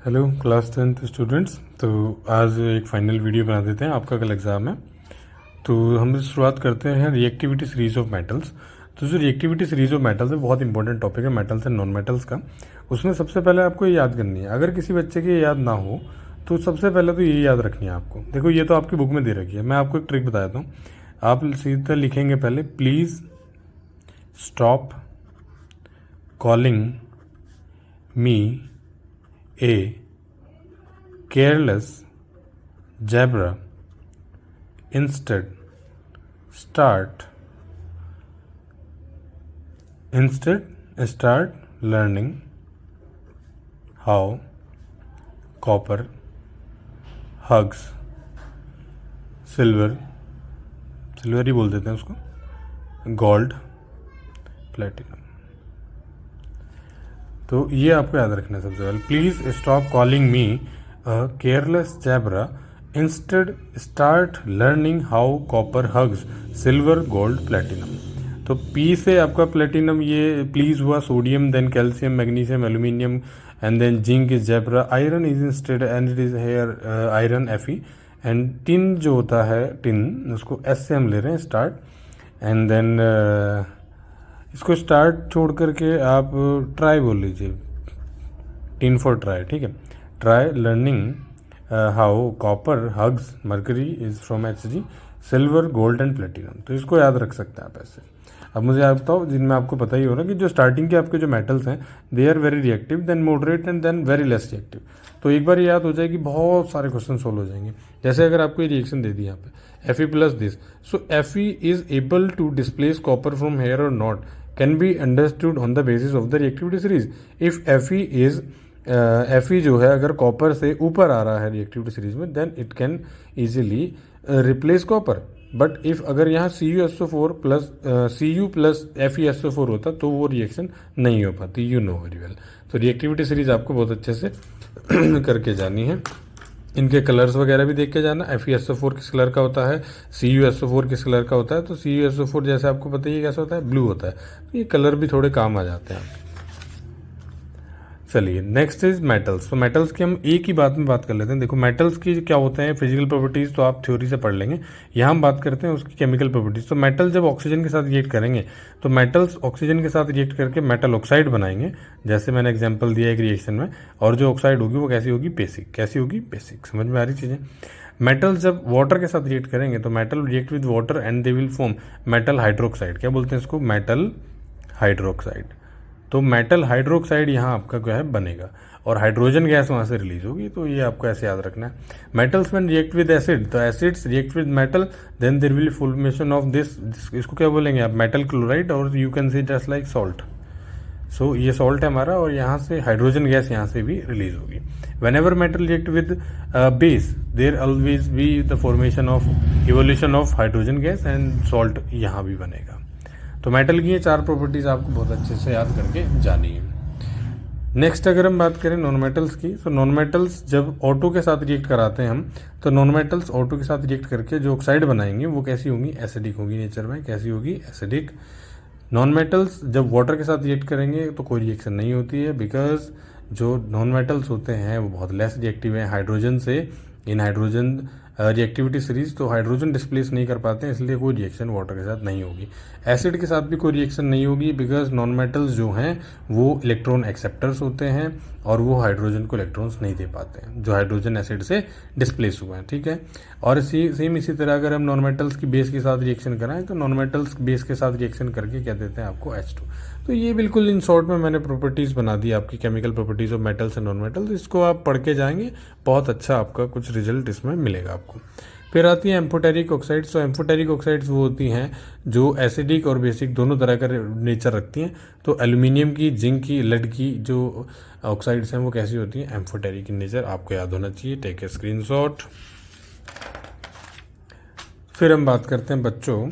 Hello class 10th students. तो आज एक फाइनल वीडियो बना देते हैं, आपका कल एग्ज़ाम है। तो हम शुरुआत करते हैं रिएक्टिविटी सीरीज़ ऑफ मेटल्स। तो जो रिएक्टिविटी सीरीज़ ऑफ मेटल्स है बहुत इंपॉर्टेंट टॉपिक है मेटल्स एंड नॉन मेटल्स का। उसमें सबसे पहले आपको ये याद करनी है, अगर किसी बच्चे की याद ना हो तो सबसे पहले तो ये याद रखनी है आपको। देखो ये तो आपकी बुक में दे रखी है, मैं आपको एक ट्रिक बता देता हूँ। आप सीधा लिखेंगे पहले, please stop calling me a careless zebra. Instead start learning how copper hugs silver ही बोल देते हैं उसको, गोल्ड, प्लेटिनम। तो ये आपको याद रखना है सबसे पहले। Please stop calling me careless zebra, instead start learning how copper hugs silver gold platinum. तो पी से आपका प्लेटिनम ये प्लीज़ हुआ, sodium, then calcium, magnesium, aluminium, and then zinc is zebra, iron is instead and it is here iron Fe, and tin जो होता है tin उसको S से हम ले रहे हैं स्टार्ट, एंड देन इसको स्टार्ट छोड़ करके आप ट्राई बोल लीजिए, टिन फॉर ट्राई, ठीक है। Try learning how copper hugs mercury is from Hg, silver gold and platinum. तो इसको याद रख सकते हैं आप ऐसे। अब मुझे आप बताओ, जिनमें आपको पता ही हो रहा है कि जो स्टार्टिंग के आपके जो मेटल्स हैं they are very reactive, then moderate and then very less reactive. तो एक बार ये याद हो जाएगी, बहुत सारे क्वेश्चन सोल्व हो जाएंगे। जैसे अगर आपको ये रिएक्शन दे दी यहाँ पे Fe plus this, so Fe is able to displace copper from here और not, can be understood on the basis of the reactivity series. If Fe जो है अगर कॉपर से ऊपर आ रहा है रिएक्टिविटी सीरीज में, then it can easily replace copper. But if अगर यहाँ CuSO4 plus Cu plus FeSO4 होता तो वो रिएक्शन नहीं हो पाती, यू नो वेरी वेल। तो रिएक्टिविटी सीरीज आपको बहुत अच्छे से करके जानी है। इनके कलर्स वगैरह भी देख के जाना। FeSO4 किस कलर का होता है, CuSO4 किस कलर का होता है। तो CuSO4 जैसे आपको पता ही कैसा होता है, ब्लू होता है। तो ये कलर भी थोड़े काम आ जाते हैं। चलिए नेक्स्ट इज मेटल्स। तो मेटल्स की हम एक ही बात में बात कर लेते हैं। देखो मेटल्स की क्या होते हैं फिजिकल प्रॉपर्टीज तो आप थ्योरी से पढ़ लेंगे, यहाँ हम बात करते हैं उसकी केमिकल प्रॉपर्टीज। तो मेटल जब ऑक्सीजन के साथ रिएक्ट करेंगे तो मेटल्स ऑक्सीजन के साथ रिएक्ट करके मेटल ऑक्साइड बनाएंगे, जैसे मैंने एग्जांपल दिया एक रिएक्शन में। और जो ऑक्साइड होगी वो कैसी होगी, बेसिक। कैसी होगी, बेसिक। समझ में आ रही चीज़ें। मेटल्स जब वाटर के साथ रिएक्ट करेंगे तो metal react with water and they will form metal hydroxide. क्या बोलते हैं इसको, मेटल हाइड्रोक्साइड। तो मेटल हाइड्रोक्साइड यहाँ आपका क्या है बनेगा, और हाइड्रोजन गैस वहाँ से रिलीज होगी। तो ये आपको ऐसे याद रखना है। Metals when react with acid, तो acids react with metal, then there will formation of this, इसको क्या बोलेंगे आप, मेटल क्लोराइड, और you can see just like salt. So ये सॉल्ट है हमारा, और यहाँ से हाइड्रोजन गैस यहाँ से भी रिलीज होगी। Whenever metal react with base, there always be the formation of evolution of hydrogen gas and salt यहाँ भी बनेगा। तो मेटल की ये चार प्रॉपर्टीज आपको बहुत अच्छे से याद करके जानी है। नेक्स्ट अगर हम बात करें नॉन मेटल्स की, तो नॉन मेटल्स जब ऑटो के साथ रिएक्ट कराते हैं हम, तो नॉन मेटल्स ऑटो के साथ रिएक्ट करके जो ऑक्साइड बनाएंगे वो कैसी होंगी, एसिडिक होगी नेचर में। कैसी होगी, एसिडिक। नॉन मेटल्स जब वाटर के साथ रिएक्ट करेंगे तो कोई रिएक्शन नहीं होती है, बिकॉज जो नॉन मेटल्स होते हैं वो बहुत लेस रिएक्टिव हैं हाइड्रोजन से। इन हाइड्रोजन रिएक्टिविटी सीरीज तो हाइड्रोजन डिस्प्लेस नहीं कर पाते हैं, इसलिए कोई रिएक्शन वाटर के साथ नहीं होगी। एसिड के साथ भी कोई रिएक्शन नहीं होगी, बिकॉज नॉन मेटल्स जो हैं वो इलेक्ट्रॉन एक्सेप्टर्स होते हैं और वो हाइड्रोजन को इलेक्ट्रॉन्स नहीं दे पाते हैं जो हाइड्रोजन एसिड से डिस्प्लेस हुए हैं, ठीक है। और सेम इसी तरह अगर हम नॉन मेटल्स की बेस के साथ रिएक्शन कराएं तो नॉन मेटल्स बेस के साथ रिएक्शन करके क्या देते हैं आपको, H2। तो ये बिल्कुल इन शॉर्ट में मैंने प्रॉपर्टीज़ बना दी आपकी chemical properties of metals and non metals. इसको आप पढ़ के जाएंगे, बहुत अच्छा आपका कुछ रिजल्ट इसमें मिलेगा आपको। फिर आती है एम्फोटेरिक ऑक्साइड्स। तो एम्फोटेरिक ऑक्साइड्स वो होती हैं जो एसिडिक और बेसिक दोनों तरह का नेचर रखती हैं। तो एल्यूमिनियम की, जिंक की, लेड की जो ऑक्साइड्स हैं वो कैसी होती हैं, एम्फोटेरिक इन नेचर। आपको याद होना चाहिए, टेक ए स्क्रीनशॉट। फिर हम बात करते हैं बच्चों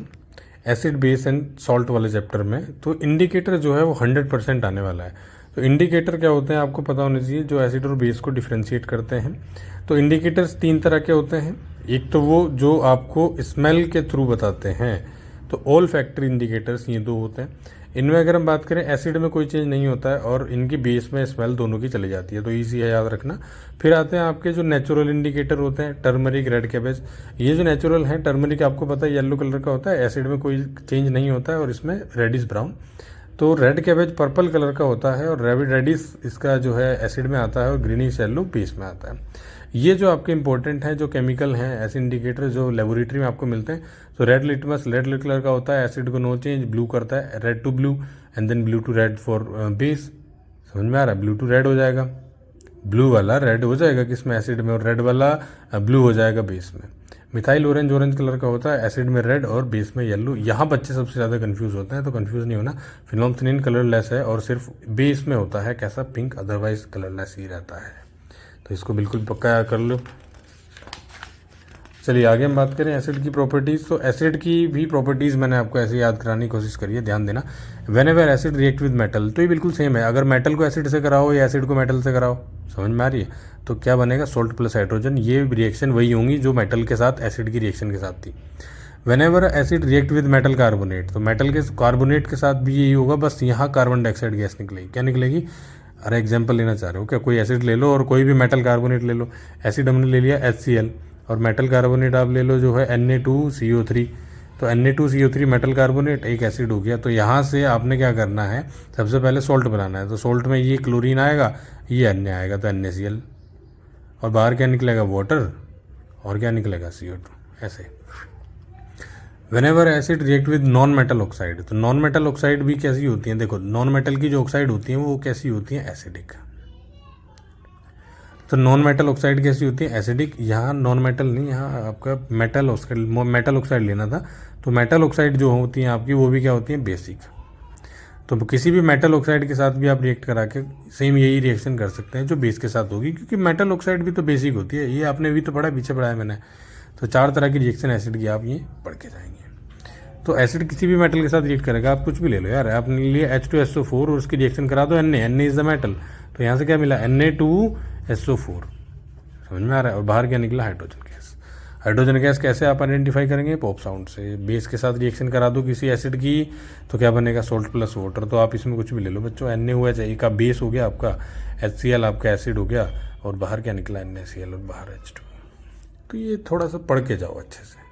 एसिड बेस एंड सॉल्ट वाले चैप्टर में। तो इंडिकेटर जो है वो 100% आने वाला है। तो इंडिकेटर क्या होते हैं आपको पता होना चाहिए, जो एसिड और बेस को डिफ्रेंशिएट करते हैं। तो इंडिकेटर्स तीन तरह के होते हैं। एक तो वो जो आपको स्मेल के थ्रू बताते हैं, तो ऑल फैक्टर इंडिकेटर्स ये दो होते हैं। इनमें अगर हम बात करें एसिड में कोई चेंज नहीं होता है और इनकी बेस में स्मेल दोनों की चली जाती है, तो ईजी है याद रखना। फिर आते हैं आपके जो नेचुरल इंडिकेटर होते हैं, टर्मरिक, रेड कैबेज। ये जो नेचुरल हैं, टर्मरिक आपको पता है येलो कलर का होता है, एसिड में कोई चेंज नहीं होता है और इसमें रेडिश ब्राउन। तो रेड कैबेज पर्पल कलर का होता है और रेडिश इसका जो है एसिड में आता है और ग्रीनिश येलो बेस में आता है। ये जो आपके इंपॉर्टेंट हैं जो केमिकल हैं ऐसे इंडिकेटर जो लेबोरेटरी में आपको मिलते हैं, तो रेड लिटमस रेड कलर का होता है, एसिड को नो चेंज, ब्लू करता है, red to blue and then blue to red for base. समझ में आ रहा है? ब्लू टू रेड हो जाएगा, ब्लू वाला रेड हो जाएगा किसमें, एसिड में, और रेड वाला ब्लू हो जाएगा बेस में। मिथाइल ऑरेंज कलर का होता है, एसिड में रेड और बेस में येलो। यहाँ बच्चे सबसे ज़्यादा कंफ्यूज होते हैं, तो कंफ्यूज नहीं होना। फिनोल्फथालीन कलरलेस है और सिर्फ बेस में होता है कैसा, पिंक, अदरवाइज कलरलेस ही रहता है। तो इसको बिल्कुल पक्का कर लो। चलिए आगे हम बात करें एसिड की प्रॉपर्टीज़। तो एसिड की भी प्रॉपर्टीज़ मैंने आपको ऐसे याद कराने की कोशिश करी है, ध्यान देना। When ever acid react with metal, तो ये बिल्कुल सेम है। अगर मेटल को एसिड से कराओ या एसिड को मेटल से कराओ, समझ में आ रही है? तो क्या बनेगा, सोल्ट प्लस हाइड्रोजन। ये रिएक्शन वही होंगी जो मेटल के साथ एसिड की रिएक्शन के साथ थी। When ever acid react with metal carbonate, तो मेटल के कार्बोनेट के साथ भी यही होगा, बस यहाँ कार्बन डाइऑक्साइड गैस निकलेगी। क्या निकलेगी? अरे एग्जाम्पल लेना चाह रहे हो क्या? कोई एसिड ले लो और कोई भी मेटल कार्बोनेट ले लो। एसिड हमने ले लिया HCl और मेटल कार्बोनेट आप ले लो जो है Na2CO3। तो Na2CO3 मेटल कार्बोनेट एक एसिड हो गया। तो यहाँ से आपने क्या करना है, सबसे पहले सोल्ट बनाना है। तो सोल्ट में ये क्लोरीन आएगा, ये Na आएगा, तो NaCl, और बाहर क्या निकलेगा, वाटर, और क्या निकलेगा, CO2। ऐसे when ever acid react with non metal oxide, तो नॉन मेटल ऑक्साइड भी कैसी होती हैं, देखो नॉन मेटल की जो ऑक्साइड होती हैं वो कैसी होती हैं, एसिडिक। तो नॉन मेटल ऑक्साइड कैसी होती है, एसिडिक। यहाँ नॉन मेटल नहीं, यहाँ आपका मेटल ऑक्साइड लेना था। तो मेटल ऑक्साइड जो होती हैं आपकी वो भी क्या होती हैं, बेसिक। तो किसी भी मेटल ऑक्साइड के साथ भी आप रिएक्ट करा के सेम यही रिएक्शन कर सकते हैं जो बेस के साथ होगी, क्योंकि मेटल ऑक्साइड भी तो बेसिक होती है। ये आपने भी तो पढ़ा, पीछे पढ़ा है मैंने। तो 4 तरह की रिएक्शन एसिड की आप ये पढ़ के जाएंगे। तो एसिड किसी भी मेटल के साथ रिएक्ट करेगा, आप कुछ भी ले लो यार। आपने लिए H2SO4 और उसकी रिएक्शन करा दो Na इज द मेटल, तो यहाँ से क्या मिला, Na2SO4। समझ में आ रहा है? और बाहर क्या निकला, हाइड्रोजन गैस। हाइड्रोजन गैस कैसे आप आइडेंटिफाई करेंगे, पॉप साउंड से। बेस के साथ रिएक्शन करा दो किसी एसिड की, तो क्या बनेगा, सोल्ट प्लस वाटर। तो आप इसमें कुछ भी ले लो बच्चों। NaOH का बेस हो गया आपका, HCl आपका एसिड हो गया, और बाहर क्या निकला, NaCl और बाहर H2। तो ये थोड़ा सा पढ़ के जाओ अच्छे से।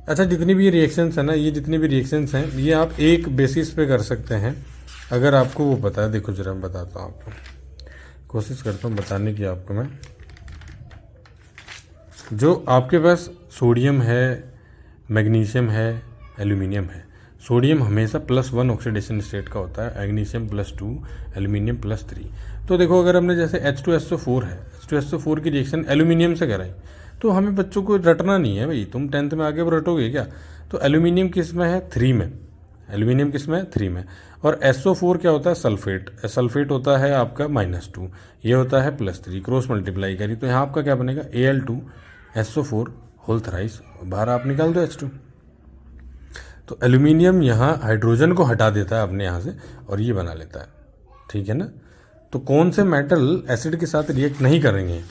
अच्छा, जितनी भी रिएक्शंस है ना, ये जितनी भी रिएक्शंस हैं ये आप एक बेसिस पे कर सकते हैं, अगर आपको वो पता है। देखो जरा मैं बताता हूँ आपको, कोशिश करता हूँ बताने की आपको मैं। जो आपके पास सोडियम है, मैग्नीशियम है, एल्यूमिनियम है। सोडियम हमेशा +1 ऑक्सीडेशन स्टेट का होता है, मैग्नीशियम +2, एल्यूमिनियम +3। तो देखो अगर हमने जैसे H2SO4 है, H2SO4 की रिएक्शन एल्यूमिनियम से कराई, तो हमें बच्चों को रटना नहीं है भाई। तुम 10th में आगे वो रटोगे क्या? तो एल्यूमिनियम किस में है, 3 में। एल्यूमिनियम किस में है, 3 में। और SO4 क्या होता है, सल्फेट। सल्फेट होता है आपका -2, ये होता है +3। क्रॉस मल्टीप्लाई करी तो यहाँ आपका क्या बनेगा, Al2SO4 होल थ्राइस, बाहर आप निकाल दो H2। तो एल्यूमिनियम यहाँ हाइड्रोजन को हटा देता है अपने यहाँ से और ये बना लेता है, ठीक है ना। तो कौन से मेटल एसिड के साथ रिएक्ट नहीं करेंगे,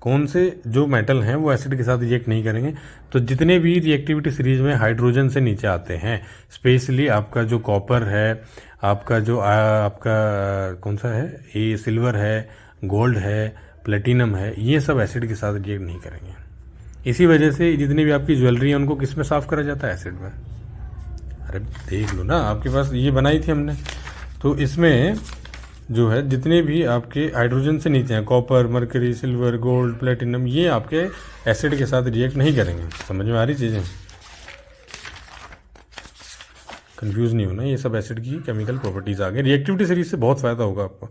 कौन से जो मेटल हैं वो एसिड के साथ रिएक्ट नहीं करेंगे? तो जितने भी रिएक्टिविटी सीरीज में हाइड्रोजन से नीचे आते हैं, स्पेशली आपका जो कॉपर है, आपका जो आपका कौन सा है, ये सिल्वर है, गोल्ड है, प्लेटिनम है, ये सब एसिड के साथ रिएक्ट नहीं करेंगे। इसी वजह से जितनी भी आपकी ज्वेलरी है उनको किस में साफ करा जाता है, एसिड में। अरे देख लो ना, आपके पास ये बनाई थी हमने। तो इसमें जो है जितने भी आपके हाइड्रोजन से नीचे हैं, copper, mercury, silver, gold, platinum, ये आपके एसिड के साथ रिएक्ट नहीं करेंगे। समझ में आ रही चीज़ें? कंफ्यूज नहीं होना, ये सब एसिड की केमिकल प्रॉपर्टीज आ गई। रिएक्टिविटी सीरीज से बहुत फायदा होगा आपको।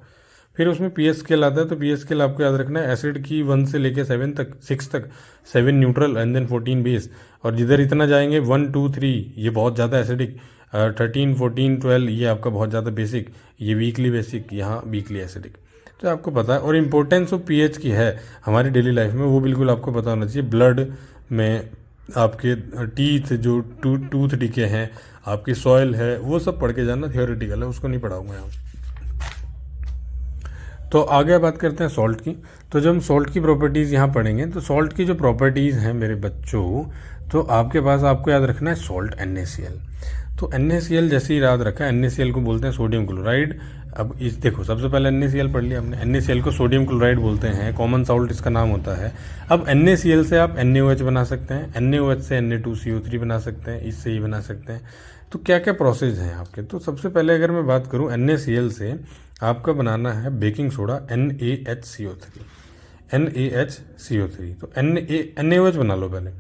फिर उसमें पीएच स्केल आता है, तो पीएच स्केल आपको याद रखना है, एसिड की 1 से लेकर 6 तक, 7 न्यूट्रल एंड देन 14 बेस। और जिधर इतना जाएंगे 1, 2, 3 ये बहुत ज़्यादा एसिडिक, 13, 14, 12 ये आपका बहुत ज़्यादा बेसिक, ये वीकली बेसिक, यहाँ वीकली एसिडिक। तो आपको पता है। और इम्पोर्टेंस ऑफ पीएच की है हमारी डेली लाइफ में, वो बिल्कुल आपको पता होना चाहिए। ब्लड में आपके टीथ जो टूथ डिके हैं, आपकी सॉइल है, वो सब पढ़ के जाना, थियोरेटिकल है, उसको नहीं पढ़ाऊंगा यहाँ। तो आगे बात करते हैं सॉल्ट की। तो जब हम सॉल्ट की प्रॉपर्टीज़ यहाँ पढ़ेंगे, तो सॉल्ट की जो प्रॉपर्टीज़ हैं मेरे बच्चों, तो आपके पास आपको याद रखना है सॉल्ट NaCl। तो NaCl जैसे ही याद रखा, NaCl को बोलते हैं सोडियम क्लोराइड। अब इस देखो, सबसे पहले NaCl पढ़ लिया हमने, NaCl को सोडियम क्लोराइड बोलते हैं, कॉमन सॉल्ट इसका नाम होता है। अब NaCl से आप NaOH बना सकते हैं, NaOH से Na2CO3 बना सकते हैं, इससे ही बना सकते हैं। तो क्या क्या प्रोसेस हैं आपके, तो सबसे पहले अगर मैं बात करूं NaCl से आपका बनाना है बेकिंग सोडा NaHCO3, NaHCO3। तो NaOH बना लो पहले,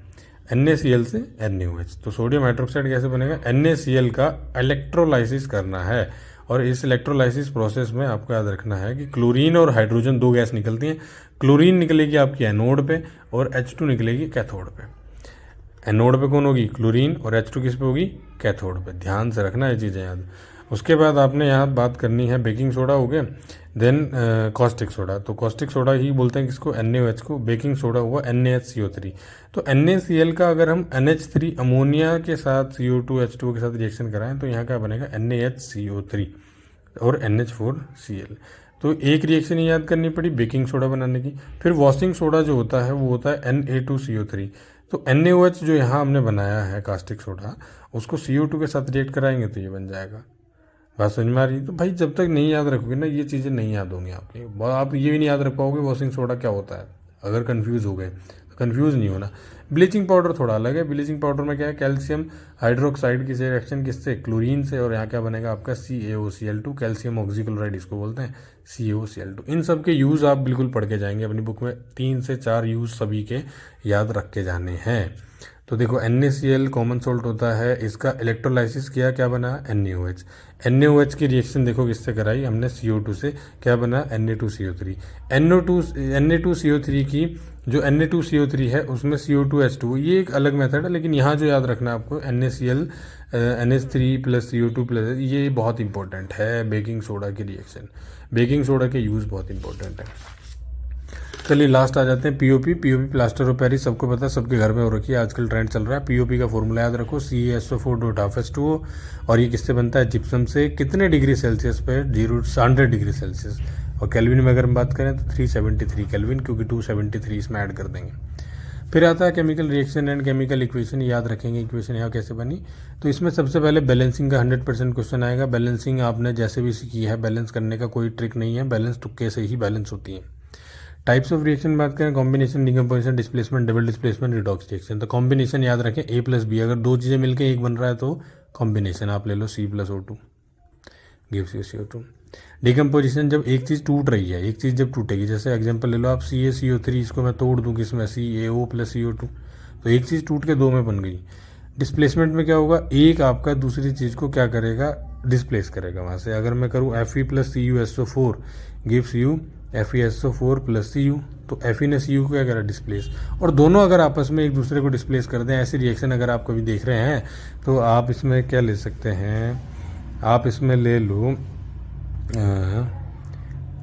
NaCl से NaOH। तो सोडियम हाइड्रोक्साइड कैसे बनेगा, NaCl का इलेक्ट्रोलाइसिस करना है, और इस इलेक्ट्रोलाइसिस प्रोसेस में आपको याद रखना है कि क्लोरीन और हाइड्रोजन दो गैस निकलती हैं। क्लोरीन निकलेगी आपकी एनोड पे और H2 निकलेगी कैथोड पे। एनोड पे कौन होगी, क्लोरीन, और H2 किस पे होगी, कैथोड पे। ध्यान से रखना ये चीज़ें याद। उसके बाद आपने यहाँ बात करनी है, बेकिंग सोडा हो गया, देन कॉस्टिक सोडा। तो कॉस्टिक सोडा ही बोलते हैं किसको, NaOH को। बेकिंग सोडा हुआ NaHCO3। तो NaCl का अगर हम NH3 अमोनिया के साथ CO2 H2 के साथ रिएक्शन कराएं तो यहाँ क्या बनेगा, NaHCO3 और NH4Cl। तो एक रिएक्शन ही याद करनी पड़ी बेकिंग सोडा बनाने की। फिर वॉशिंग सोडा जो होता है वो होता है Na2CO3। तो NaOH जो यहाँ हमने बनाया है कास्टिक सोडा, उसको CO2 के साथ रिएक्ट कराएंगे तो ये बन जाएगा। बात समझ में आ रही है। तो भाई जब तक नहीं याद रखोगे ना, ये चीज़ें नहीं याद होंगी आपकी। आप ये भी नहीं याद रख पाओगे वॉशिंग सोडा क्या होता है। अगर कंफ्यूज हो गए तो कंफ्यूज नहीं होना। ब्लीचिंग पाउडर थोड़ा अलग है। ब्लीचिंग पाउडर में क्या है, कैल्शियम हाइड्रोक्साइड की रिएक्शन किससे, क्लोरीन से, और यहाँ क्या बनेगा आपका CaOCl2, कैल्शियम ऑक्सीक्लोराइड इसको बोलते हैं, CaOCl2। इन सब के यूज़ आप बिल्कुल पढ़ के जाएंगे अपनी बुक में, 3 से 4 यूज़ सभी के याद रख के जाने हैं। तो देखो NaCl कॉमन सॉल्ट होता है, इसका इलेक्ट्रोलाइसिस किया, क्या बना, NaOH। NaOH की रिएक्शन देखो किससे कराई हमने, CO2 से, क्या बना, Na2CO3। Na2CO3 की जो Na2CO3 है उसमें CO2H2, ये एक अलग मेथड है, लेकिन यहाँ जो याद रखना है आपको NaCl NH3 + CO2+, ये बहुत इंपॉर्टेंट है बेकिंग सोडा की रिएक्शन। बेकिंग सोडा के यूज़ बहुत इंपॉर्टेंट है। चलिए लास्ट आ जाते हैं पीओपी। प्लास्टर ऑफ पेरिस सबको पता है, सबके घर में हो रखी है, आजकल ट्रेंड चल रहा है। पीओपी का फॉर्मूला याद रखो, CaSO4.2H2O, और ये किससे बनता है, जिप्सम से। कितने डिग्री सेल्सियस पे, 100 डिग्री सेल्सियस। और केल्विन में अगर हम बात करें तो 373 केल्विन, क्योंकि 273 इसमें ऐड कर देंगे। फिर आता है chemical reaction and chemical equation. याद रखेंगे इक्वेशन यहाँ कैसे बनी। तो इसमें सबसे पहले बैलेंसिंग का 100% क्वेश्चन आएगा। बैलेंसिंग आपने जैसे भी सीखी है, बैलेंस करने का कोई ट्रिक नहीं है, बैलेंस तुक्के से ही बैलेंस होती है। टाइप्स ऑफ रिएक्शन बात करें, combination, decomposition, displacement, double displacement, redox reaction. तो कॉम्बिनेशन याद रखें A+B, अगर दो चीज़ें मिलकर एक बन रहा है तो कॉम्बिनेशन आप ले लो, C+O2 gives you CO2। Decomposition, जब एक चीज़ टूट रही है, एक चीज़ जब टूटेगी, जैसे एग्जांपल ले लो आप CaCO3, इसको मैं तोड़ दूँ किसमें, CaO + CO2, तो एक चीज़ टूट के दो में बन गई। डिस्प्लेसमेंट में क्या होगा, एक आपका दूसरी चीज़ को क्या करेगा, डिस्प्लेस करेगा वहाँ से। अगर मैं करूँ Fe + CuSO4 gives you FeSO4 + Cu, तो Fe ने Cu को क्या करा, डिस्प्लेस। और दोनों अगर आपस में एक दूसरे को डिस्प्लेस कर दें, ऐसी रिएक्शन अगर आप कभी देख रहे हैं तो आप इसमें क्या ले सकते हैं, आप इसमें ले लो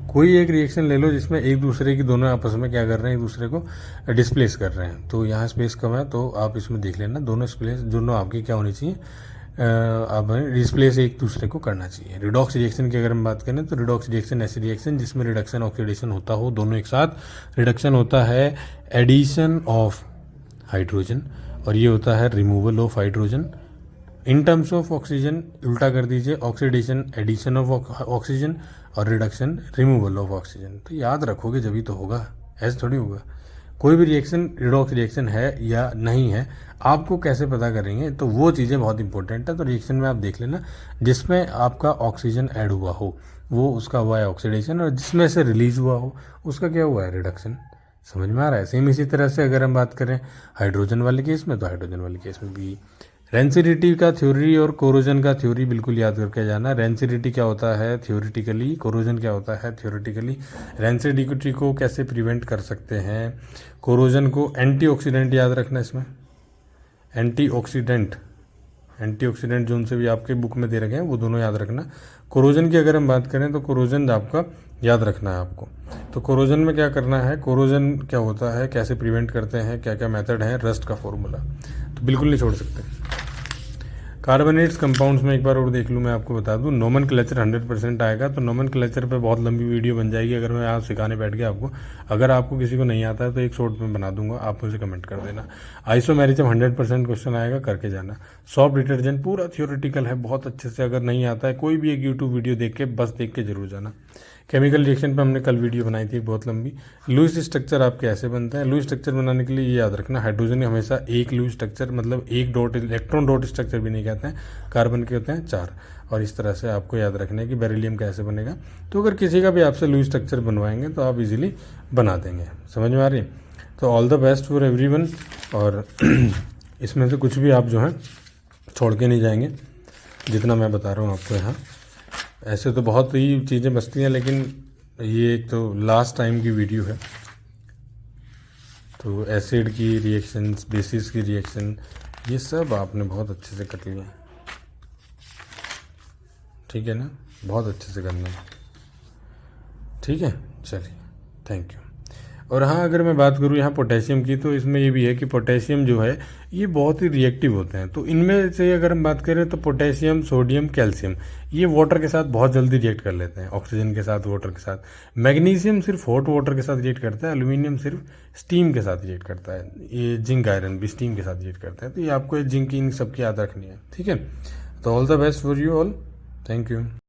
कोई एक रिएक्शन ले लो जिसमें एक दूसरे की दोनों आपस में क्या कर रहे हैं, एक दूसरे को डिस्प्लेस कर रहे हैं। तो यहाँ स्पेस कम है तो आप इसमें देख लेना, दोनों आपकी क्या होनी चाहिए, अब डिस्प्लेस एक दूसरे को करना चाहिए। रिडॉक्स रिएक्शन की अगर हम बात करें तो रिडॉक्स रिएक्शन ऐसी रिएक्शन जिसमें रिडक्शन ऑक्सीडेशन होता हो, दोनों एक साथ। रिडक्शन होता है एडिशन ऑफ हाइड्रोजन और ये होता है removal of hydrogen. In terms of oxygen उल्टा कर दीजिए, ऑक्सीडेशन एडिशन ऑफ ऑक्सीजन और रिडक्शन रिमूवल ऑफ ऑक्सीजन। तो याद रखोगे जब ही तो होगा, ऐसे थोड़ी होगा। कोई भी रिएक्शन रिडॉक्स रिएक्शन है या नहीं है, आपको कैसे पता करेंगे, तो वो चीज़ें बहुत इंपॉर्टेंट है। तो रिएक्शन में आप देख लेना जिसमें आपका ऑक्सीजन ऐड हुआ हो वो उसका हुआ है ऑक्सीडेशन, और जिसमें से रिलीज हुआ हो उसका क्या हुआ है, रिडक्शन। समझ में आ रहा है। सेम इसी तरह से अगर हम बात करें हाइड्रोजन वाले केस में, तो हाइड्रोजन वाले केस में भी रेंसिडिटी का थ्योरी और कोरोजन का थ्योरी बिल्कुल याद करके जाना। रेंसिडिटी क्या होता है थ्योरेटिकली, कोरोजन क्या होता है थ्योरेटिकली। रेंसिडिटी को कैसे प्रिवेंट कर सकते हैं, कोरोजन को एंटीऑक्सीडेंट याद रखना। इसमें एंटीऑक्सीडेंट जो उनसे भी आपके बुक में दे रखे हैं वो दोनों याद रखना। कोरोजन की अगर हम बात करें तो कोरोजन आपका याद रखना है आपको। तो कोरोजन में क्या करना है, कोरोजन क्या होता है, कैसे प्रिवेंट करते हैं, क्या क्या मेथड है, रस्ट का फॉर्मूला तो बिल्कुल नहीं छोड़ सकते। कार्बोनेट्स कंपाउंड्स में एक बार और देख लूँ, मैं आपको बता दूँ नोमेनक्लेचर 100% आएगा। तो नोमेनक्लेचर पे बहुत लंबी वीडियो बन जाएगी अगर मैं यहाँ सिखाने बैठ गया आपको। अगर आपको किसी को नहीं आता है तो एक शॉर्ट में बना दूंगा, आप मुझे कमेंट कर देना। आइसोमेरिज्म 100% क्वेश्चन आएगा, करके जाना। सॉफ्ट डिटर्जेंट पूरा थियोरेटिकल है, बहुत अच्छे से। अगर नहीं आता है कोई भी एक यूट्यूब वीडियो देख के बस देख के जरूर जाना। केमिकल रिएक्शन पे हमने कल वीडियो बनाई थी बहुत लंबी। लुईस स्ट्रक्चर आपके ऐसे बनता है। लुईस स्ट्रक्चर बनाने के लिए ये याद रखना, हाइड्रोजन हमेशा एक लुईस स्ट्रक्चर, मतलब एक डॉट, इलेक्ट्रॉन डॉट स्ट्रक्चर भी नहीं कहते हैं, कार्बन के होते हैं 4। और इस तरह से आपको याद रखना है कि बेरिलियम कैसे बनेगा। तो अगर किसी का भी आपसे लुईस स्ट्रक्चर बनवाएंगे तो आप इजीली बना देंगे। समझ में आ रही है? तो all the best for everyone. और इसमें से कुछ भी आप जो है छोड़ के नहीं जाएंगे, जितना मैं बता रहा हूँ आपको यहाँ। ऐसे तो बहुत ही चीज़ें बचती हैं, लेकिन ये एक तो लास्ट टाइम की वीडियो है। तो एसिड की रिएक्शंस, बेसिस की रिएक्शन, ये सब आपने बहुत अच्छे से कर लिया। ठीक है ना? बहुत अच्छे से करना है। ठीक है, चलिए, थैंक यू। और हाँ, अगर मैं बात करूँ यहाँ पोटेशियम की, तो इसमें ये भी है कि पोटेशियम जो है ये बहुत ही रिएक्टिव होते हैं। तो इनमें से अगर हम बात करें तो पोटेशियम, सोडियम, कैल्शियम, ये वाटर के साथ बहुत जल्दी रिएक्ट कर लेते हैं, ऑक्सीजन के साथ, वाटर के साथ। मैग्नीशियम सिर्फ हॉट वाटर के साथ रिएक्ट करता है। एल्यूमिनियम सिर्फ स्टीम के साथ रिएक्ट करता है। ये जिंक आयरन भी स्टीम के साथ रिएक्ट करता है। तो ये आपको जिंक इन सबकी याद रखनी है। ठीक है, तो all the best for you all, thank you.